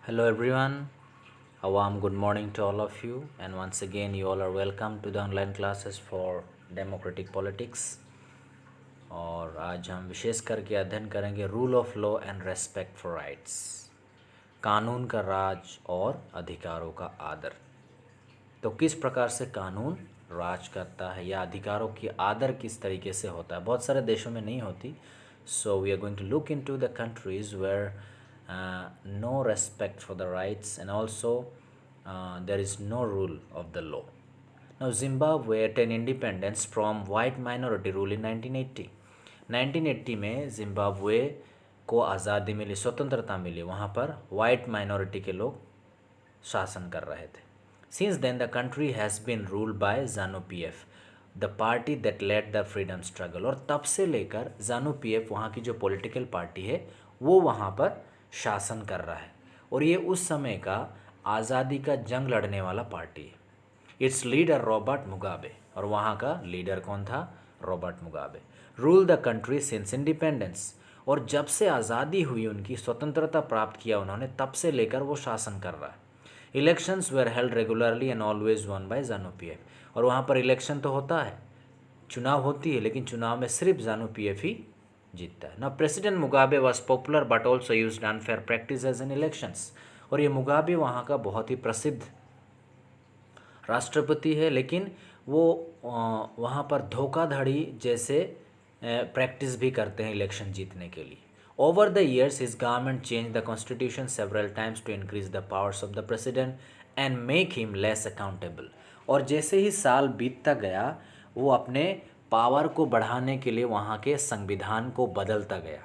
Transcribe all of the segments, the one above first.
Hello everyone, a warm good morning to all of you, and once again, you all are welcome to the online classes for democratic politics. और आज हम विशेष करके अध्ययन करेंगे rule of law and respect for rights, कानून का राज और अधिकारों का आदर। तो किस प्रकार से कानून राज करता है या अधिकारों की आदर किस तरीके से होता है, बहुत सारे देशों में नहीं होती। So we are going to look into the countries where no respect for the rights and also there is no rule of the law. Now Zimbabwe attained independence from white minority rule in 1980. 1980 में Zimbabwe को आज़ादी मिली, स्वतंत्रता मिली। वहाँ पर white minority के लोग शासन कर रहे थे। Since then the country has been ruled by ZANU PF, the party that led the freedom struggle. और तब से लेकर जानु पीएफ वहाँ की जो पॉलिटिकल पार्टी है वो वहाँ पर शासन कर रहा है, और ये उस समय का आज़ादी का जंग लड़ने वाला पार्टी है। इट्स लीडर रॉबर्ट मुगाबे, और वहाँ का लीडर कौन था? Robert Mugabe. Rule the country since independence, और जब से आज़ादी हुई, उनकी स्वतंत्रता प्राप्त किया उन्होंने, तब से लेकर वो शासन कर रहा है। Elections were held regularly and always won by ZANU PF, और वहाँ पर इलेक्शन तो होता है, चुनाव होती है, लेकिन चुनाव में सिर्फ जानु पीएफ ही जीतता है ना। President Mugabe was popular but also use unfair practices in elections, और ये मुगाबे वहाँ का बहुत ही प्रसिद्ध राष्ट्रपति है, लेकिन वो वहाँ पर धोखाधड़ी जैसे प्रैक्टिस भी करते हैं इलेक्शन जीतने के लिए। Over the years his government change the constitution several times to increase the powers of the president and make him less accountable, और जैसे ही साल बीतता गया वो अपने पावर को बढ़ाने के लिए वहाँ के संविधान को बदलता गया,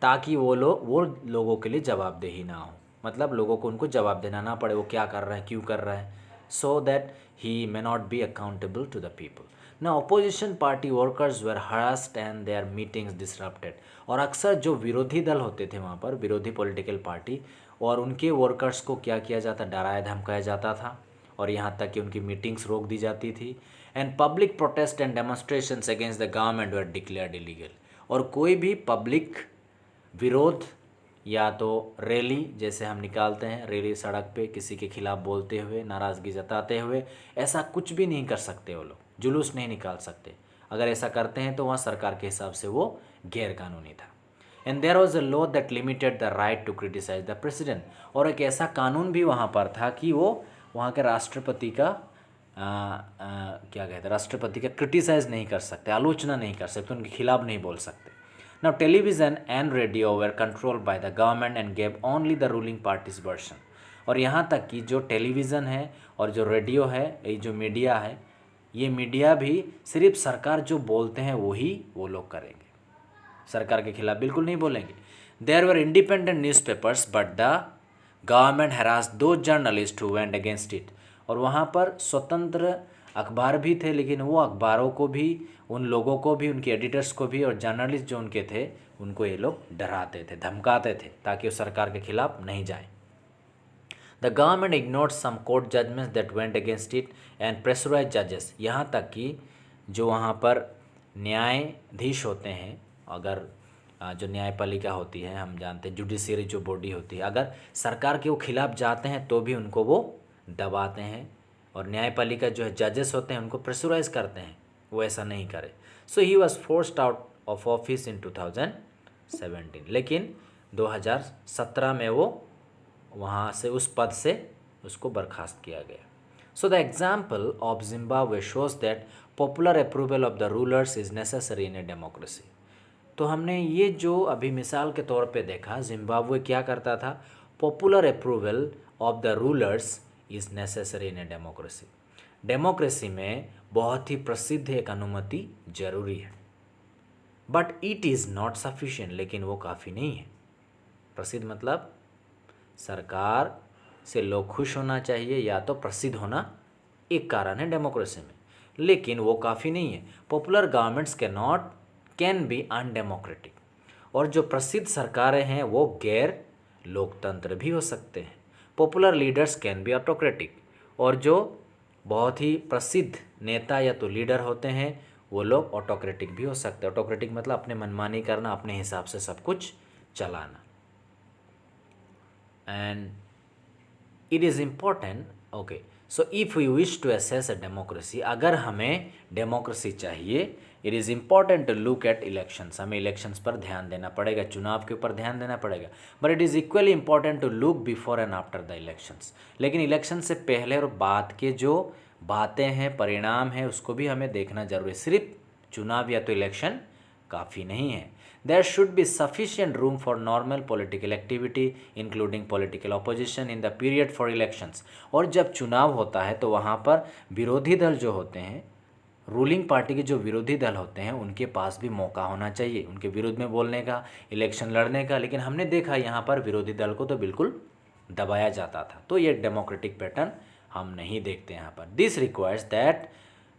ताकि वो लोगों के लिए जवाबदेही ना हो, मतलब लोगों को उनको जवाब देना ना पड़े वो क्या कर रहे हैं, क्यों कर रहे हैं, so that he may not be accountable to the people. ना opposition party workers were harassed and their meetings disrupted, और अक्सर जो विरोधी दल होते थे वहाँ पर, विरोधी पॉलिटिकल पार्टी, और उनके वर्कर्स को क्या किया जाता, डराया धमकाया जाता था, और यहाँ तक कि उनकी मीटिंग्स रोक दी जाती थी। And public protest and demonstrations against the government were declared illegal, और कोई भी पब्लिक विरोध या तो रैली जैसे हम निकालते हैं, रैली सड़क पे किसी के खिलाफ बोलते हुए, नाराज़गी जताते हुए, ऐसा कुछ भी नहीं कर सकते वो लोग, जुलूस नहीं निकाल सकते। अगर ऐसा करते हैं तो वहाँ सरकार के हिसाब से वो गैर कानूनी था। And there was a law that limited the right to criticise the president, और एक ऐसा कानून भी वहाँ पर था कि वो वहाँ के राष्ट्रपति का क्या कहते हैं, राष्ट्रपति का क्रिटिसाइज नहीं कर सकते, आलोचना नहीं कर सकते, उनके खिलाफ नहीं बोल सकते। Now television and radio were controlled by the government and gave only the ruling party's version, और यहाँ तक कि जो टेलीविज़न है और जो रेडियो है, ये जो मीडिया है, ये मीडिया भी सिर्फ सरकार जो बोलते हैं वही वो लोग करेंगे, सरकार के खिलाफ बिल्कुल नहीं बोलेंगे। There were independent newspapers but the government harass two journalist who went against it, और वहाँ पर स्वतंत्र अखबार भी थे, लेकिन वो अखबारों को भी, उन लोगों को भी, उनके एडिटर्स को भी, और जर्नलिस्ट जो उनके थे उनको ये लोग डराते थे, धमकाते थे, ताकि वो सरकार के खिलाफ नहीं जाए। The government ignored some court judgments that went against it and pressurise जजेस, यहाँ तक कि जो वहाँ पर न्यायाधीश होते हैं, अगर जो न्यायपालिका होती है, हम जानते हैं जुडिशरी जो बॉडी होती है, अगर सरकार के वो खिलाफ जाते हैं तो भी उनको वो दबाते हैं, और न्यायपालिका जो है जजेस होते हैं उनको प्रेशराइज करते हैं वो ऐसा नहीं करे। So he was forced out of office in 2017, लेकिन 2017 में वो वहाँ से उस पद से उसको बर्खास्त किया गया। So the example of Zimbabwe shows that popular approval of the rulers is necessary in a democracy. तो हमने ये जो अभी मिसाल के तौर पे देखा, जिम्बाब्वे क्या करता था, popular approval of the rulers is necessary in a democracy. Democracy में बहुत ही प्रसिद्ध एक अनुमति जरूरी है, but it is not sufficient, लेकिन वो काफ़ी नहीं है। प्रसिद्ध मतलब सरकार से लोग खुश होना चाहिए या तो प्रसिद्ध होना एक कारण है डेमोक्रेसी में, लेकिन वो काफ़ी नहीं है। Popular governments can be undemocratic, और जो प्रसिद्ध सरकारें हैं वो गैर लोकतंत्र भी हो सकते हैं। Popular leaders can be autocratic, और जो बहुत ही प्रसिद्ध नेता या तो लीडर होते हैं वो लोग ऑटोक्रेटिक भी हो सकते हैं। ऑटोक्रेटिक मतलब अपने मनमानी करना, अपने हिसाब से सब कुछ चलाना। and it is important. Okay, so if we wish to assess a democracy, अगर हमें डेमोक्रेसी चाहिए, it is important to look at elections, हमें इलेक्शंस पर ध्यान देना पड़ेगा, चुनाव के ऊपर ध्यान देना पड़ेगा, but it is equally important to look before and after the elections. लेकिन इलेक्शन से पहले और बाद के जो बातें हैं, परिणाम हैं, उसको भी हमें देखना जरूरी है। सिर्फ चुनाव या तो इलेक्शन काफ़ी नहीं है। There should be sufficient room for normal political activity including political opposition in the period for elections। और जब चुनाव होता है तो वहाँ पर विरोधी दल जो होते हैं, रूलिंग पार्टी के जो विरोधी दल होते हैं, उनके पास भी मौका होना चाहिए उनके विरुद्ध में बोलने का, इलेक्शन लड़ने का। लेकिन हमने देखा यहाँ पर विरोधी दल को तो बिल्कुल दबाया जाता था। तो ये डेमोक्रेटिक पैटर्न हम नहीं देखते यहाँ पर। This requires that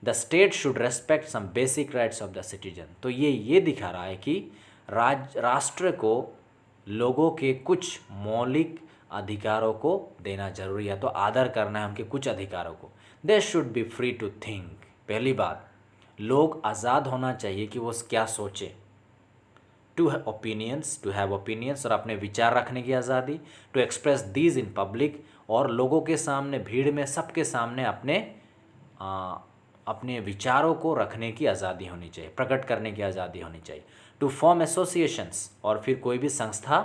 the state should respect some basic rights of the citizen. तो ये दिखा रहा है कि राष्ट्र को लोगों के कुछ मौलिक अधिकारों को देना जरूरी है, तो आदर करना है उनके कुछ अधिकारों को। They should be free to think. पहली बात, लोग आज़ाद होना चाहिए कि वो क्या सोचे। टू हैव ओपिनियंस, और अपने विचार रखने की आज़ादी। To express these in public, और लोगों के सामने, भीड़ में, सबके सामने अपने विचारों को रखने की आज़ादी होनी चाहिए, प्रकट करने की आज़ादी होनी चाहिए। टू फॉर्म एसोसिएशंस, और फिर कोई भी संस्था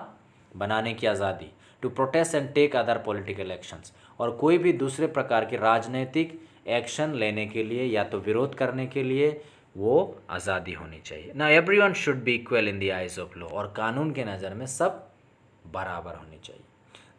बनाने की आज़ादी। To protect and take other political actions, और कोई भी दूसरे प्रकार के राजनीतिक एक्शन लेने के लिए या तो विरोध करने के लिए वो आज़ादी होनी चाहिए। ना everyone should be equal in the eyes of law, और कानून के नज़र में सब बराबर होनी चाहिए।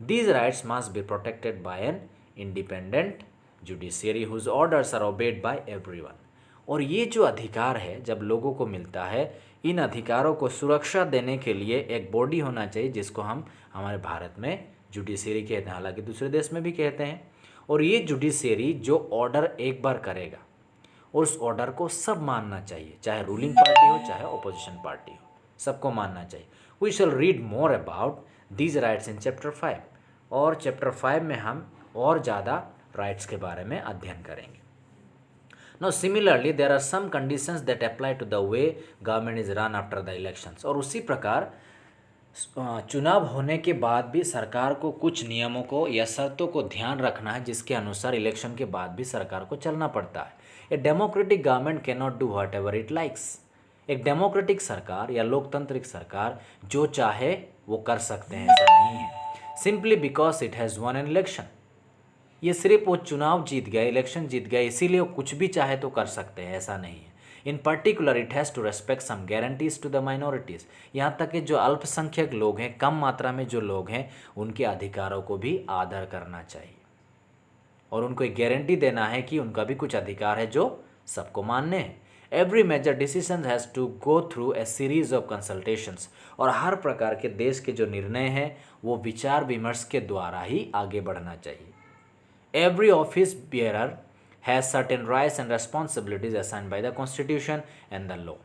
These rights must be protected by an independent judiciary whose orders are obeyed by everyone. और ये जो अधिकार है जब लोगों को मिलता है, इन अधिकारों को सुरक्षा देने के लिए एक बॉडी होना चाहिए जिसको हम हमारे भारत में जुडिशियरी कहते हैं, हालांकि दूसरे देश में भी कहते हैं। और ये जुडिशियरी जो ऑर्डर एक बार करेगा, और उस ऑर्डर को सब मानना चाहिए, चाहे रूलिंग पार्टी हो चाहे ओपोजिशन पार्टी हो, सबको मानना चाहिए। We shall read more about these rights in chapter 5, और चैप्टर 5 में हम और ज़्यादा राइट्स के बारे में अध्ययन करेंगे। Now similarly there are some conditions that apply to the way government is run after the elections। और उसी प्रकार चुनाव होने के बाद भी सरकार को कुछ नियमों को या शर्तों को ध्यान रखना है, जिसके अनुसार इलेक्शन के बाद भी सरकार को चलना पड़ता है। A democratic government can not do what ever it likes. एक डेमोक्रेटिक सरकार या लोकतांत्रिक सरकार जो चाहे वो कर सकते हैं, ऐसा नहीं है। Simply because it has one an election, ये सिर्फ वो चुनाव जीत गए, इलेक्शन जीत गए, इसीलिए वो कुछ भी चाहे तो कर सकते हैं, ऐसा नहीं है। In particular it has to respect some guarantees to the minorities. यहाँ तक कि जो अल्पसंख्यक लोग हैं, कम मात्रा में जो लोग हैं, उनके अधिकारों को भी आदर करना चाहिए, और उनको एक गारंटी देना है कि उनका भी कुछ अधिकार है जो सबको मानने हैं। Every major decision has to go through a series of consultations. और हर प्रकार के देश के जो निर्णय हैं वो विचार विमर्श के द्वारा ही आगे बढ़ना चाहिए। Every office bearer has certain rights and responsibilities assigned by the Constitution and the law।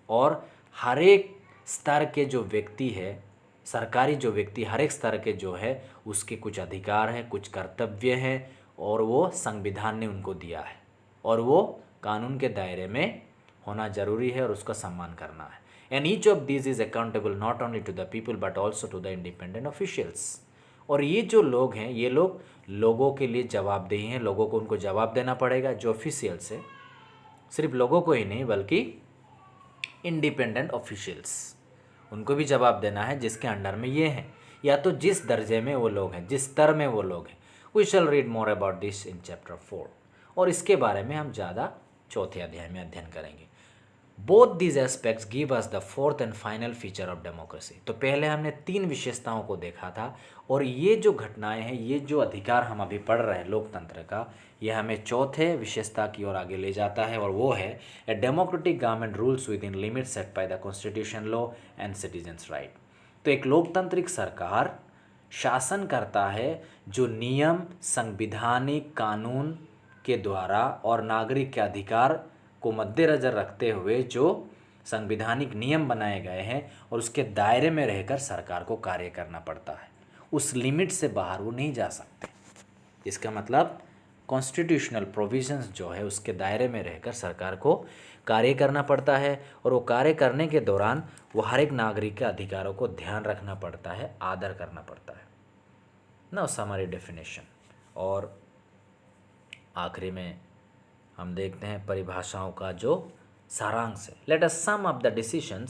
और हर एक स्तर के जो व्यक्ति है, सरकारी जो व्यक्ति हर एक स्तर के जो है, उसके कुछ अधिकार हैं, कुछ कर्तव्य हैं, और वो संविधान ने उनको दिया है, और वो कानून के दायरे में होना जरूरी है और उसका सम्मान करना है। And each of this is accountable not only to the people but also to the independent officials. और ये जो लोग हैं, ये लोग लोगों के लिए जवाबदेही हैं, लोगों को उनको जवाब देना पड़ेगा। जो ऑफिशियल्स है, सिर्फ लोगों को ही नहीं बल्कि इंडिपेंडेंट ऑफिशियल्स, उनको भी जवाब देना है जिसके अंडर में ये हैं, या तो जिस दर्जे में वो लोग हैं, जिस स्तर में वो लोग हैं। We shall read more about this in chapter 4, और इसके बारे में हम ज़्यादा चौथे अध्याय में अध्ययन करेंगे। Both these aspects give us the fourth and final feature of democracy. तो पहले हमने 3 विशेषताओं को देखा था, और ये जो घटनाएं हैं, ये जो अधिकार हम अभी पढ़ रहे हैं लोकतंत्र का, ये हमें चौथे विशेषता की ओर आगे ले जाता है, और वो है a democratic government rules with in limit set by the constitution law and citizens right. तो एक लोकतांत्रिक सरकार शासन करता है जो नियम, संवैधानिक कानून के द्वारा और नागरिक के अधिकार को मद्देनजर रखते हुए जो संवैधानिक नियम बनाए गए हैं, और उसके दायरे में रहकर सरकार को कार्य करना पड़ता है। उस लिमिट से बाहर वो नहीं जा सकते। इसका मतलब कॉन्स्टिट्यूशनल प्रोविजंस जो है उसके दायरे में रहकर सरकार को कार्य करना पड़ता है, और वो कार्य करने के दौरान वो हर एक नागरिक के अधिकारों को ध्यान रखना पड़ता है, आदर करना पड़ता है। नाउ समरी डेफिनेशन, और आखिरी में हम देखते हैं परिभाषाओं का जो सारांश है। Let us sum up the discussion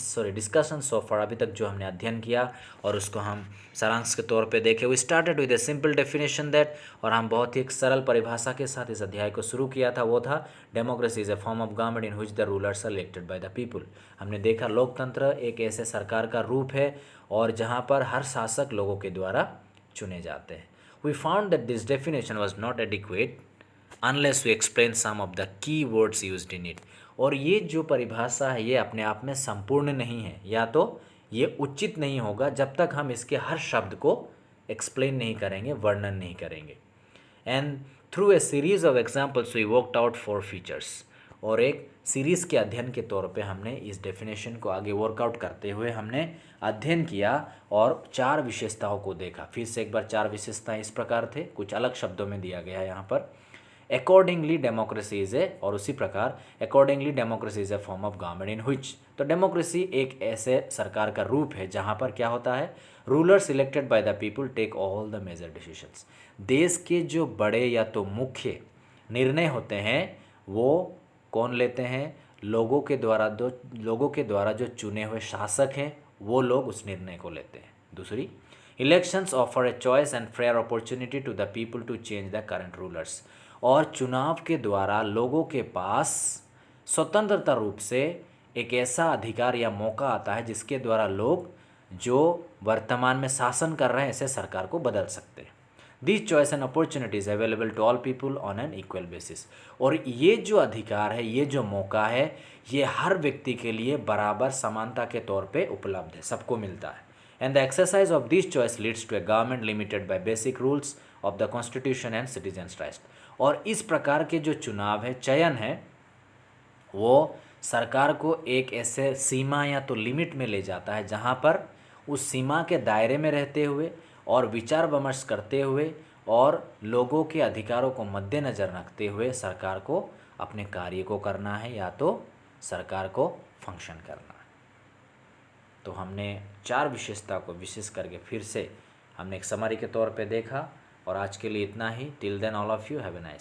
so far, अभी तक जो हमने अध्ययन किया और उसको हम सारांश के तौर पे देखे। We started with a simple definition that, और हम बहुत ही एक सरल परिभाषा के साथ इस अध्याय को शुरू किया था, वो था democracy is a form of government in which the rulers are elected by the people. हमने देखा लोकतंत्र एक ऐसे सरकार का रूप है और जहाँ पर हर शासक लोगों के द्वारा चुने जाते हैं। We found that this definition was not adequate unless we explain some of the key words used in it. और ये जो परिभाषा है ये अपने आप में संपूर्ण नहीं है, या तो ये उचित नहीं होगा जब तक हम इसके हर शब्द को एक्सप्लेन नहीं करेंगे, वर्णन नहीं करेंगे। And through a series of examples we worked out 4 features, और एक सीरीज़ के अध्ययन के तौर पे हमने इस डेफिनेशन को आगे वर्कआउट करते हुए हमने अध्ययन किया और 4 विशेषताओं को देखा। फिर से एक बार 4 विशेषताएं इस प्रकार थे, कुछ अलग शब्दों में दिया गया है यहाँ पर। अकॉर्डिंगली डेमोक्रेसी इज ए, और उसी प्रकार accordingly democracy is a form of government in which, तो डेमोक्रेसी एक ऐसे सरकार का रूप है जहाँ पर क्या होता है, rulers elected by the people take all the major decisions. देश के जो बड़े या तो मुख्य निर्णय होते हैं वो कौन लेते हैं, लोगों के द्वारा जो चुने हुए शासक हैं वो लोग उस निर्णय को लेते हैं। दूसरी, elections offer a choice and fair opportunity to the people to change the current rulers, और चुनाव के द्वारा लोगों के पास स्वतंत्रता रूप से एक ऐसा अधिकार या मौका आता है जिसके द्वारा लोग जो वर्तमान में शासन कर रहे हैं ऐसे सरकार को बदल सकते हैं। This choice and opportunities available to all people on an equal basis, और ये जो अधिकार है, ये जो मौका है, ये हर व्यक्ति के लिए बराबर समानता के तौर पे उपलब्ध है, सबको मिलता है। And the exercise of this choice leads to a government limited by basic rules of the constitution and citizens rights, और इस प्रकार के जो चुनाव है, चयन है, वो सरकार को एक ऐसे सीमा या तो लिमिट में ले जाता है जहाँ पर उस सीमा के दायरे में रहते हुए और विचार विमर्श करते हुए और लोगों के अधिकारों को मद्देनज़र रखते हुए सरकार को अपने कार्य को करना है या तो सरकार को फंक्शन करना है। तो हमने 4 विशेषता को विशेष करके फिर से हमने एक समरी के तौर पे देखा, और आज के लिए इतना ही। Till then all of you have a nice